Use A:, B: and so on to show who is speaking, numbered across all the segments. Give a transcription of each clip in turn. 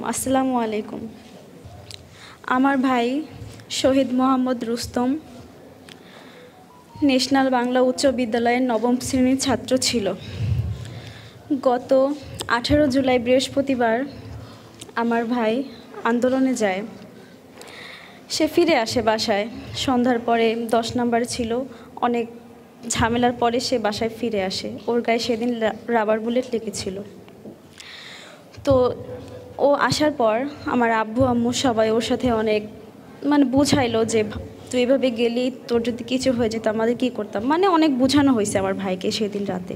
A: আসসালামু আলাইকুম। আমার ভাই শহীদ মোহাম্মদ রুস্তম ন্যাশনাল বাংলা উচ্চ বিদ্যালয়ের নবম শ্রেণীর ছাত্র ছিল। গত 18 জুলাই বৃহস্পতিবার আমার ভাই আন্দোলনে যায়। সে ফিরে আসে বাসায় সন্ধ্যার পরে। 10 নাম্বার ছিল, অনেক ঝামেলার পরে সে বাসায় ফিরে আসে। ওর গায়ে সেদিন রাবার বুলেট লেগেছিল। তো ও আসার পর আমার আব্বু আম্মু সবাই ওর সাথে অনেক বুঝাইলো যে তুই এভাবে গেলি, তোর যদি কিছু হয়ে যেত আমাদের কী করতাম। অনেক বোঝানো হয়েছে আমার ভাইকে সেদিন রাতে।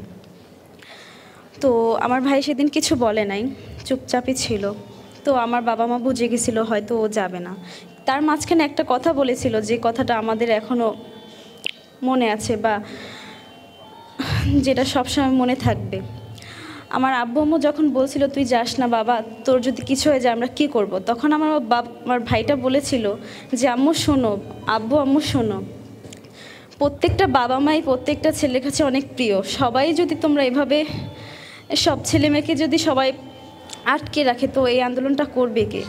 A: তো আমার ভাই সেদিন কিছু বলে নাই, চুপচাপই ছিল। তো আমার বাবা মা বুঝে গেছিলো হয়তো ও যাবে না। তার মাঝখানে একটা কথা বলেছিল, যে কথাটা আমাদের এখনও মনে আছে, বা যেটা সবসময় মনে থাকবে। আমার আব্বু আম্মু যখন বলছিল তুই যাস না বাবা, তোর যদি কিছু হয়ে যায় আমরা কী করব, তখন আমার ভাইটা বলেছিল যে আম্মু শোনো, আব্বু আম্মু শোনো, প্রত্যেকটা বাবা মাই প্রত্যেকটা ছেলের কাছে অনেক প্রিয়। সবাই যদি তোমরা এভাবে সব ছেলে মেয়েকে যদি সবাই আটকে রাখে, তো এই আন্দোলনটা করবে কে?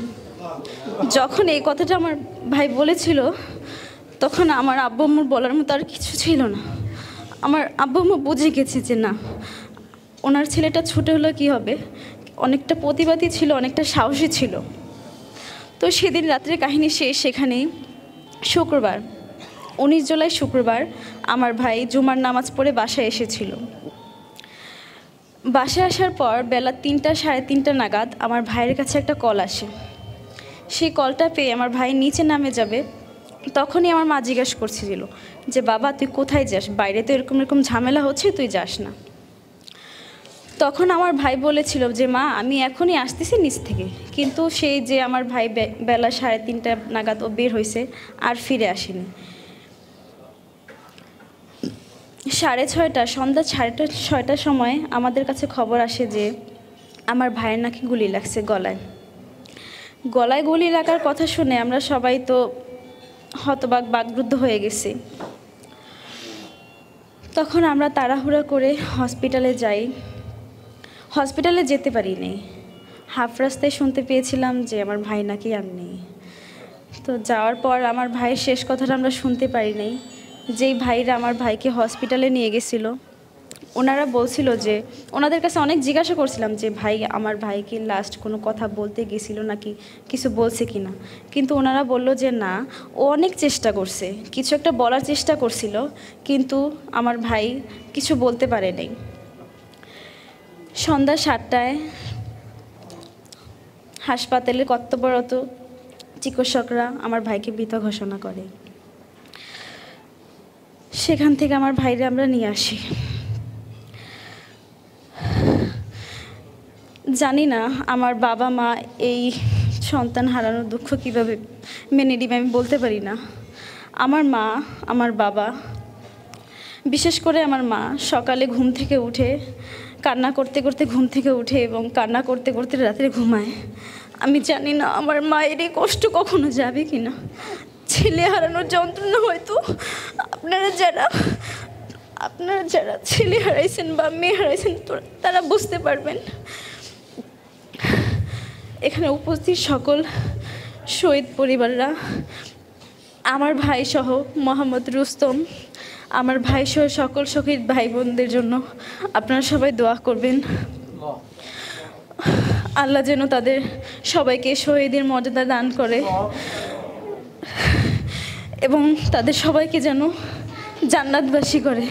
A: যখন এই কথাটা আমার ভাই বলেছিল, তখন আমার আব্বু আম্মুর বলার মতো আর কিছু ছিল না। আমার আব্বু আম্মু বুঝে গেছে যে না, ওনার ছেলেটা ছোটো হলো কী হবে, অনেকটা প্রতিবাদী ছিল, অনেকটা সাহসী ছিল। তো সেদিন রাত্রে কাহিনী শেষ সেখানেই। শুক্রবার 19 জুলাই শুক্রবার আমার ভাই জুমার নামাজ পড়ে বাসায় এসেছিল। বাসায় আসার পর বেলা 3টা সাড়ে 3টা নাগাদ আমার ভাইয়ের কাছে একটা কল আসে। সেই কলটা পেয়ে আমার ভাই নিচে নামে যাবে, তখনই আমার মা জিজ্ঞাসা করছিল যে বাবা তুই কোথায় যাস, বাইরে তো এরকম এরকম ঝামেলা হচ্ছে, তুই যাস না। তখন আমার ভাই বলেছিল যে মা আমি এখনই আসতেছি নিচ থেকে। কিন্তু সেই যে আমার ভাই বেলা 3:30 নাগাদ ও বের হয়েছে, আর ফিরে আসেনি। 6:30 সন্ধ্যা 6:30 সময় আমাদের কাছে খবর আসে যে আমার ভাইয়ের নাকি গুলি লাগছে গলায়। গলায় গুলি লাগার কথা শুনে আমরা সবাই তো হতবাক, বাকরুদ্ধ হয়ে গেছি। তখন আমরা তাড়াহুড়া করে হসপিটালে যাই। হসপিটালে যেতে পারিনি, হাফ রাস্তায় শুনতে পেয়েছিলাম যে আমার ভাই নাকি আর নেই। তো যাওয়ার পর আমার ভাইয়ের শেষ কথাটা আমরা শুনতে পারি নাই। যেই ভাইরা আমার ভাইকে হসপিটালে নিয়ে গেছিলো, ওনারা বলছিল যে ওনাদের কাছে অনেক জিজ্ঞাসা করছিলাম যে ভাই আমার ভাইকে লাস্ট কোনো কথা বলতে গেছিলো নাকি, কিছু বলছে কি না। কিন্তু ওনারা বলল যে না, ও অনেক চেষ্টা করছে, কিছু একটা বলার চেষ্টা করছিল, কিন্তু আমার ভাই কিছু বলতে পারে নাই। সন্ধ্যা 7টায় হাসপাতালে কর্তব্যরত চিকিৎসকরা আমার ভাইকে মৃত ঘোষণা করে। সেখান থেকে আমার ভাইরে আমরা নিয়ে আসি। জানি না আমার বাবা মা এই সন্তান হারানোর দুঃখ কীভাবে মেনে নিবে, আমি বলতে পারি না। আমার মা, আমার বাবা, বিশেষ করে আমার মা সকালে ঘুম থেকে উঠে কান্না করতে করতে ঘুম থেকে উঠে এবং কান্না করতে করতে রাত্রে ঘুমায়। আমি জানি না আমার মায়ের এই কষ্ট কখনো যাবে কি না। ছেলে হারানোর যন্ত্রণা হয়তো আপনারা যারা ছেলে হারাইছেন বা মেয়ে হারাইছেন তারা বুঝতে পারবেন। এখানে উপস্থিত সকল শহীদ পরিবাররা, আমার ভাই সহ মোহাম্মদ রুস্তম, আমার ভাই সহ সকল শহীদ ভাই বোনদের জন্য আপনারা সবাই দোয়া করবেন। আল্লাহ যেন তাদের সবাইকে শহীদের মর্যাদা দান করে এবং তাদের সবাইকে যেন জান্নাতবাসী করে।